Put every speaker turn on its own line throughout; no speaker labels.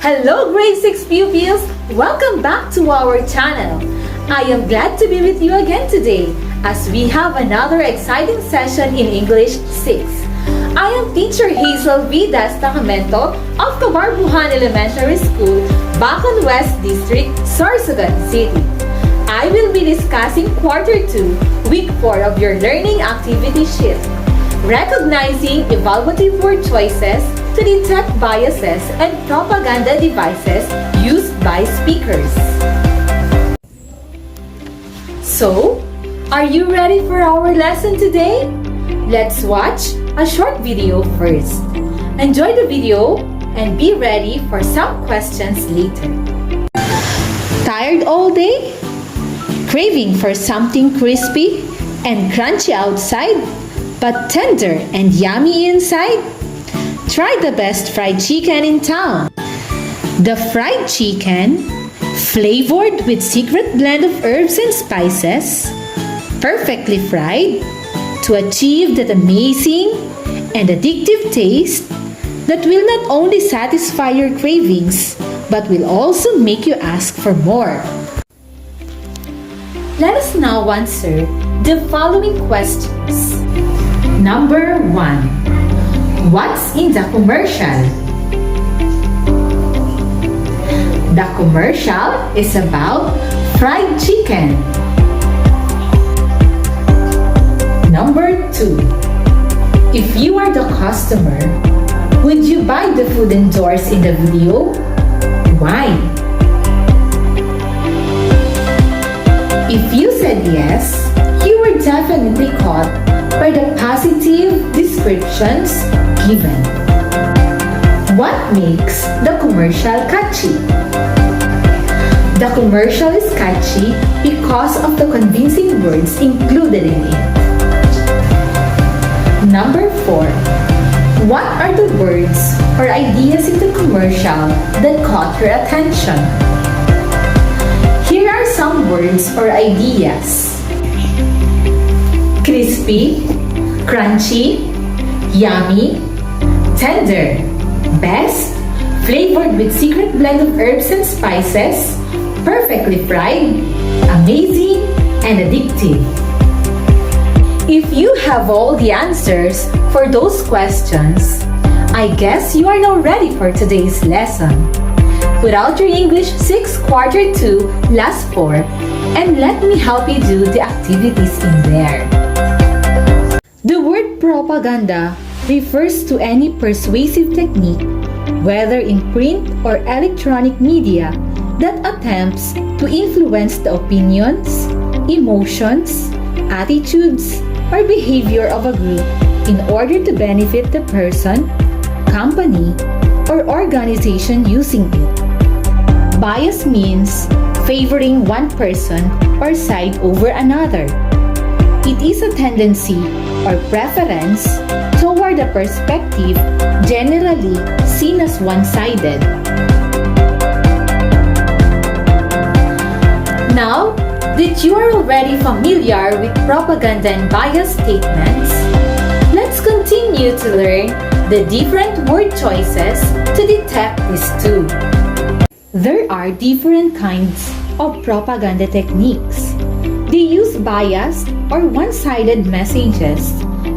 Hello grade 6 pupils! Welcome back to our channel. I am glad to be with you again today as we have another exciting session in English 6. I am Teacher Hazel V. Destacamento of Kabarbuhan Elementary School, Bacon West District, Sorsogon City. I will be discussing Quarter 2, Week 4 of your learning activity sheet, recognizing evaluative word choices to detect biases and propaganda devices used by speakers. So, are you ready for our lesson today? Let's watch a short video first. Enjoy the video and be ready for some questions later. Tired all day? Craving for something crispy and crunchy outside, but tender and yummy inside? Try the best fried chicken in town. The fried chicken, flavored with secret blend of herbs and spices, perfectly fried to achieve that amazing and addictive taste that will not only satisfy your cravings but will also make you ask for more. Let us now answer the following questions. Number 1. What's in the commercial? The commercial is about fried chicken. Number 2. If you are the customer, would you buy the food endorsed in the video? Why? If you said yes, you were definitely caught by the positive descriptions given. What makes the commercial catchy? The commercial is catchy because of the convincing words included in it. Number 4. What are the words or ideas in the commercial that caught your attention? Here are some words or ideas. Crispy, crunchy, yummy, tender, best, flavored with secret blend of herbs and spices, perfectly fried, amazing, and addictive. If you have all the answers for those questions, I guess you are now ready for today's lesson. Put out your English 6 Quarter 2 Last 4 and let me help you do the activities in there. The word propaganda refers to any persuasive technique, whether in print or electronic media, that attempts to influence the opinions, emotions, attitudes, or behavior of a group in order to benefit the person, company, or organization using it. Bias means favoring one person or side over another. It is a tendency or preference toward a perspective generally seen as one-sided. Now that you are already familiar with propaganda and bias statements, let's continue to learn the different word choices to detect these two. There are different kinds of propaganda techniques. They use biased or one-sided messages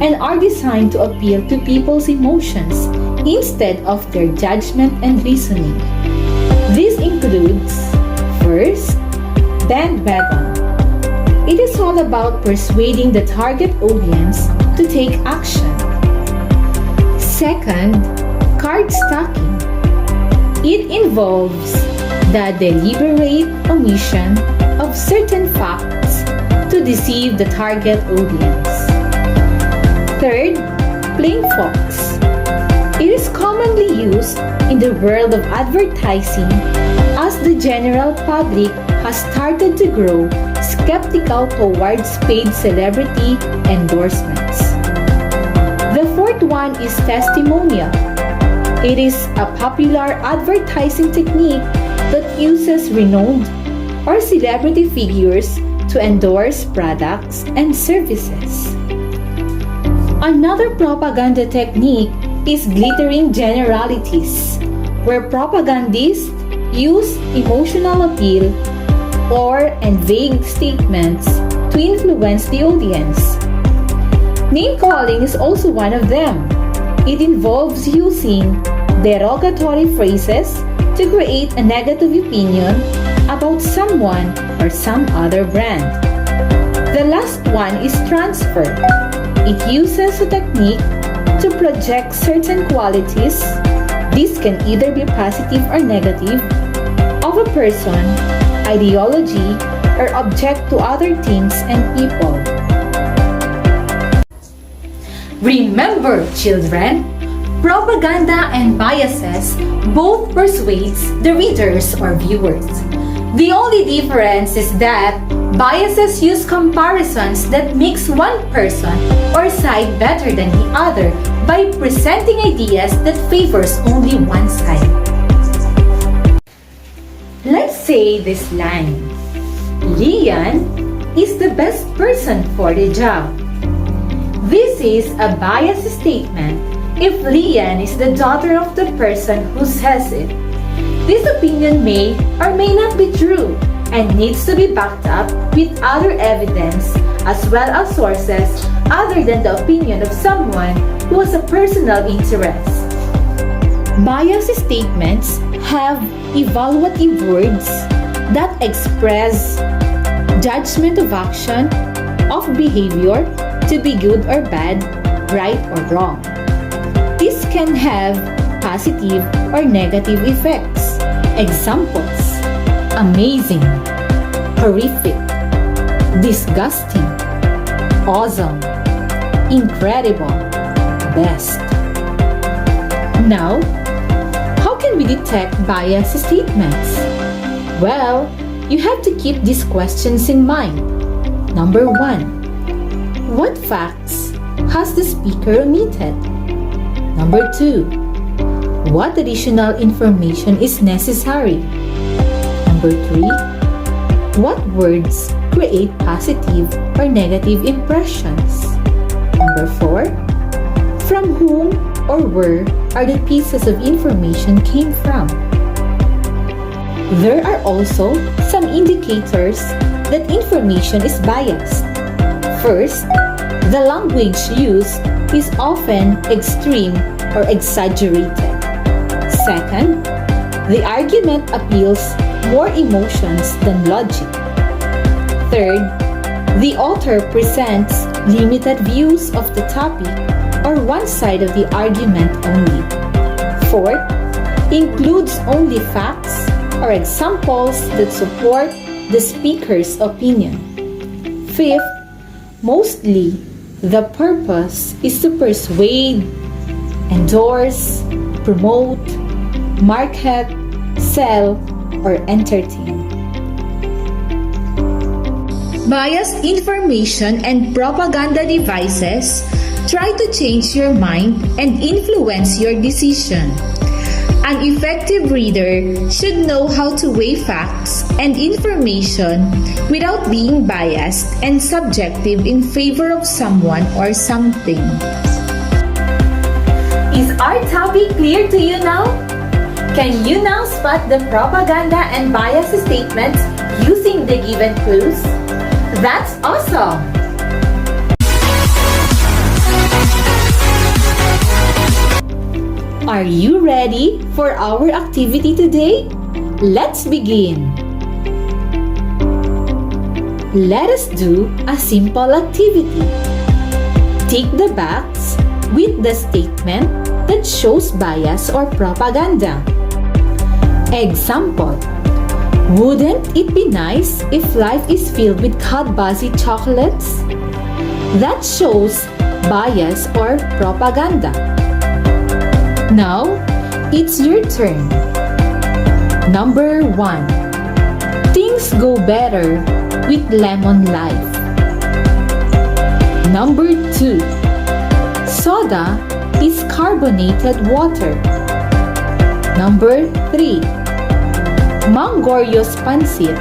and are designed to appeal to people's emotions instead of their judgment and reasoning. This includes, first, bandwagon. It is all about persuading the target audience to take action. Second, card stacking. It involves the deliberate omission of certain facts to deceive the target audience. Third, plain fox. It is commonly used in the world of advertising as the general public has started to grow skeptical towards paid celebrity endorsements. The fourth one is testimonial. It is a popular advertising technique that uses renowned or celebrity figures to endorse products and services. Another propaganda technique is glittering generalities, where propagandists use emotional appeal and vague statements to influence the audience. Name-calling is also one of them. It involves using derogatory phrases to create a negative opinion about someone or some other brand. The last one is transfer. It uses a technique to project certain qualities, this can either be positive or negative, of a person, ideology, or object to other things and people. Remember, children, propaganda and biases both persuades the readers or viewers. The only difference is that biases use comparisons that makes one person or side better than the other by presenting ideas that favors only one side. Let's say this line: Lian is the best person for the job. This is a biased statement if Lian is the daughter of the person who says it. This opinion may or may not be true and needs to be backed up with other evidence as well as sources other than the opinion of someone who has a personal interest. Biased statements have evaluative words that express judgment of action, of behavior to be good or bad, right or wrong. This can have positive or negative effects. Examples: amazing, horrific, disgusting, awesome, incredible, best. Now, how can we detect biased statements? Well, you have to keep these questions in mind. Number 1. What facts has the speaker omitted? Number 2. What additional information is necessary? Number 3. What words create positive or negative impressions? Number 4. From whom or where are the pieces of information came from? There are also some indicators that information is biased. First, the language used is often extreme or exaggerated. Second, the argument appeals more emotions than logic. Third, the author presents limited views of the topic or one side of the argument only. Fourth, includes only facts or examples that support the speaker's opinion. Fifth, mostly the purpose is to persuade, endorse, promote, market, sell, or entertain. Biased information and propaganda devices try to change your mind and influence your decision. An effective reader should know how to weigh facts and information without being biased and subjective in favor of someone or something. Is our topic clear to you now? Can you now spot the propaganda and bias statements using the given clues? That's awesome! Are you ready for our activity today? Let's begin! Let us do a simple activity. Tick the box with the statement that shows bias or propaganda. Example: wouldn't it be nice if life is filled with Cadbury chocolates? That shows bias or propaganda. Now, it's your turn. Number 1. Things go better with lemon life. Number 2. Soda is carbonated water. Number 3. Mangorios pancit,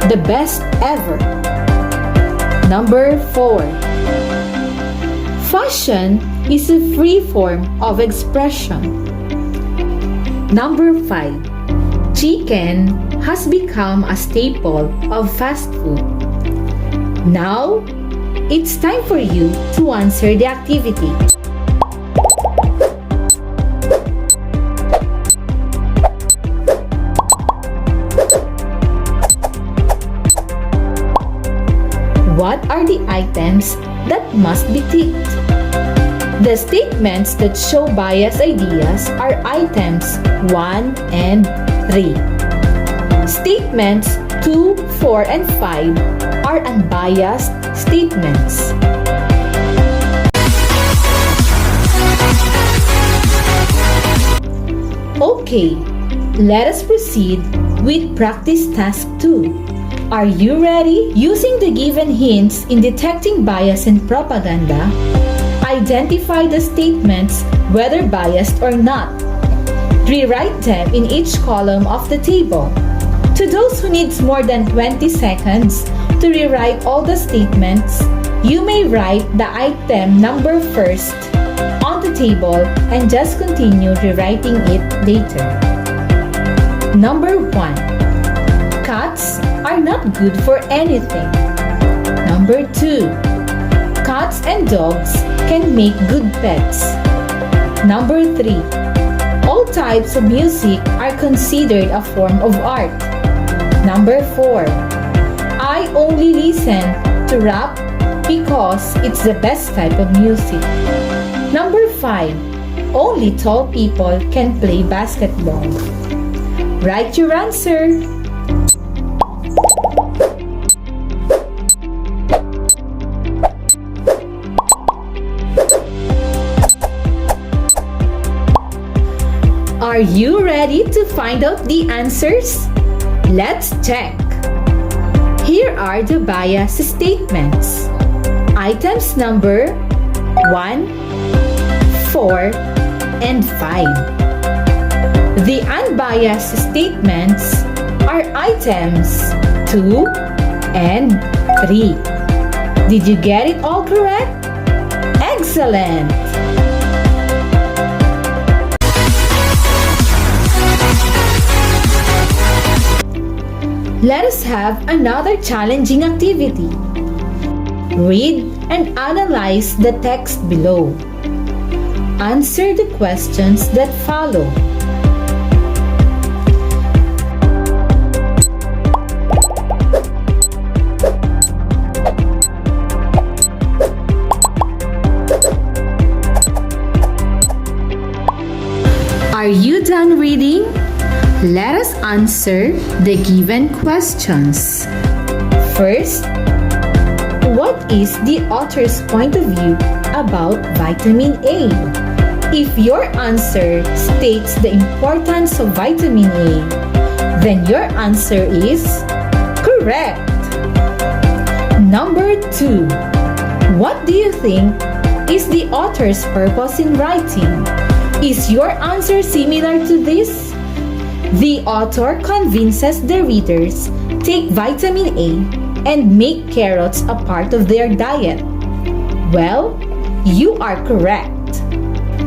the best ever. Number 4. Fashion is a free form of expression. Number 5. Chicken has become a staple of fast food. Now, it's time for you to answer the activity. What are the items that must be ticked? The statements that show biased ideas are items 1 and 3. Statements 2, 4, and 5 are unbiased statements. Okay, let us proceed with practice task 2. Are you ready? Using the given hints in detecting bias in propaganda, identify the statements whether biased or not. Rewrite them in each column of the table. To those who needs more than 20 seconds to rewrite all the statements, you may write the item number first on the table and just continue rewriting it later. Number 1. Cats are not good for anything. Number 2. Cats and dogs can make good pets. Number 3. All types of music are considered a form of art. Number 4. I only listen to rap because it's the best type of music. Number 5. Only tall people can play basketball. Write your answer. Are you ready to find out the answers? Let's check. Here are the bias statements. Items number 1, 4, and 5. The unbiased statements are items 2 and 3. Did you get it all correct? Excellent! Let us have another challenging activity. Read and analyze the text below. Answer the questions that follow. Are you done reading? Let us answer the given questions. First, what is the author's point of view about vitamin A? If your answer states the importance of vitamin A, then your answer is correct. Number 2, what do you think is the author's purpose in writing? Is your answer similar to this? The author convinces the readers take vitamin A and make carrots a part of their diet. Well, you are correct.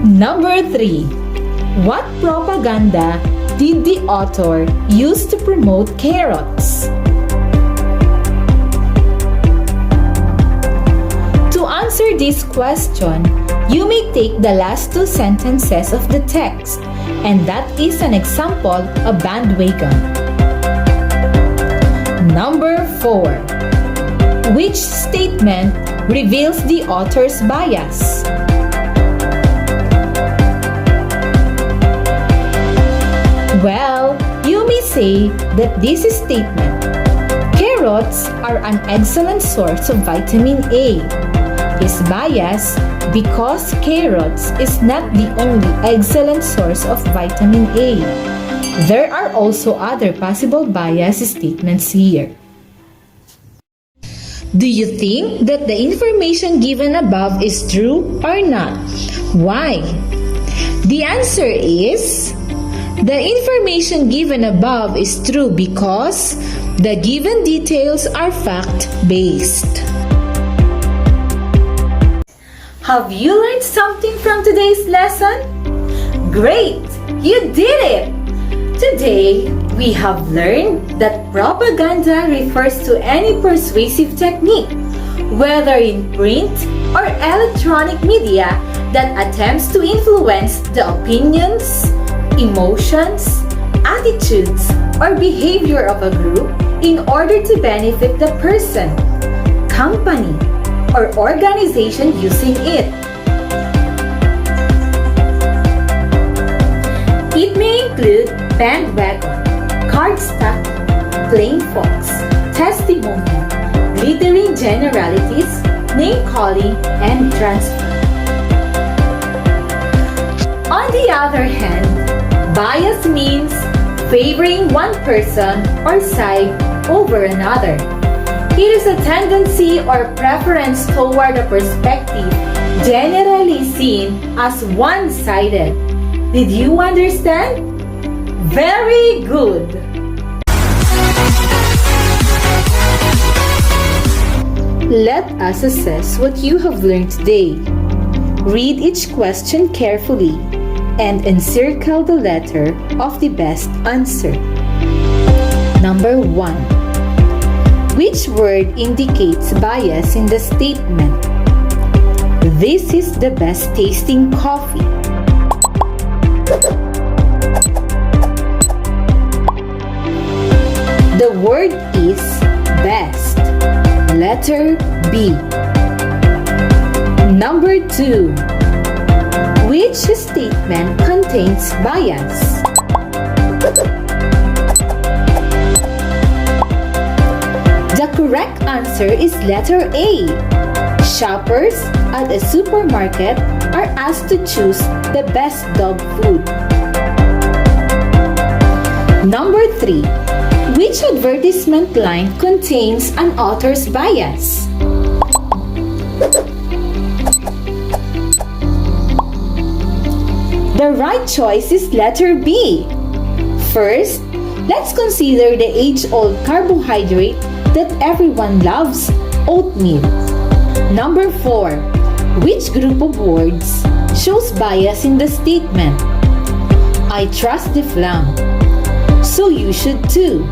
Number 3. What propaganda did the author use to promote carrots? To answer this question, you may take the last 2 sentences of the text, and that is an example of bandwagon. Number 4. Which statement reveals the author's bias? Well, you may say that this statement, carrots are an excellent source of vitamin A, is biased because carrots is not the only excellent source of vitamin A. There are also other possible bias statements here. Do you think that the information given above is true or not? Why? The answer is, the information given above is true because the given details are fact-based. Have you learned something from today's lesson? Great! You did it! Today, we have learned that propaganda refers to any persuasive technique, whether in print or electronic media, that attempts to influence the opinions, emotions, attitudes, or behavior of a group in order to benefit the person, company, or organization using it. It may include bandwagon, cardstock, plain folks, testimonial, glittering generalities, name-calling, and transfer. On the other hand, bias means favoring one person or side over another. It is a tendency or preference toward a perspective generally seen as one-sided. Did you understand? Very good! Let us assess what you have learned today. Read each question carefully and encircle the letter of the best answer. Number 1. Which word indicates bias in the statement? This is the best tasting coffee. The word is best. Letter B. Number 2. Which statement contains bias? The correct answer is letter A. Shoppers at a supermarket are asked to choose the best dog food. Number 3. Which advertisement line contains an author's bias? The right choice is letter B. First, let's consider the age-old carbohydrate that everyone loves, oatmeal. Number 4. Which group of words shows bias in the statement? I trust the flam, so you should too.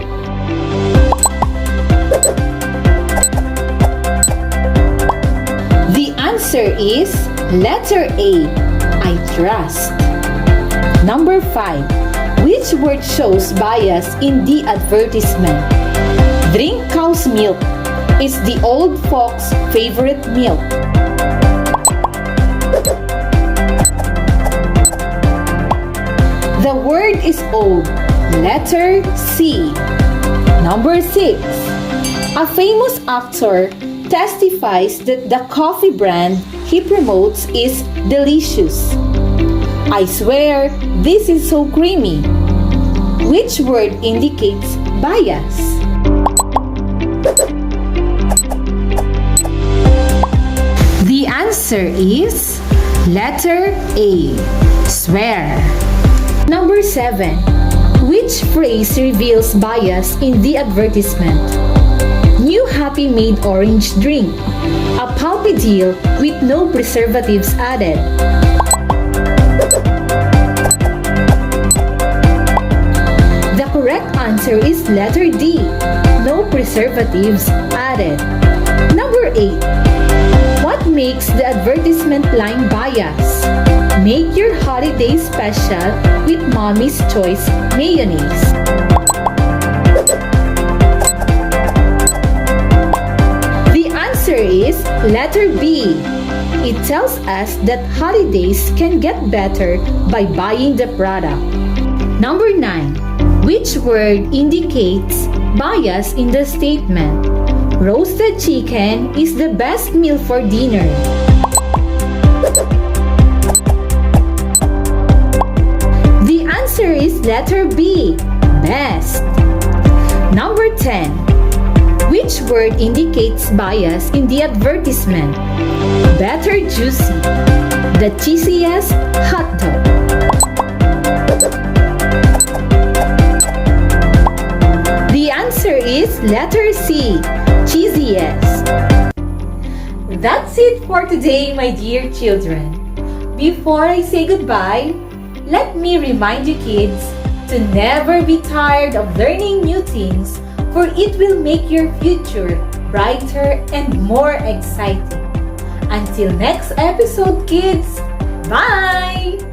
The answer is letter A, I trust. Number 5. Which word shows bias in the advertisement? Drink cow's milk. It's the old folks' favorite milk. The word is old. Letter C. Number 6. A famous actor testifies that the coffee brand he promotes is delicious. I swear, this is so creamy. Which word indicates bias? The answer is letter A, swear. Number 7. Which phrase reveals bias in the advertisement? New Happy Made orange drink. A pulpy deal with no preservatives added. The correct answer is letter D. No preservatives added. Number 8. What makes the advertisement line bias? Make your holiday special with Mommy's Choice mayonnaise. The answer is letter B. It tells us that holidays can get better by buying the product. Number 9. Which word indicates bias in the statement? Roasted chicken is the best meal for dinner. The answer is letter B, best. Number 10. Which word indicates bias in the advertisement? Better juicy. The cheesiest hot dog. The answer is letter C, cheesiest. That's it for today, my dear children. Before I say goodbye, Let me remind you kids to never be tired of learning new things, for it will make your future brighter and more exciting. Until next episode, kids, bye!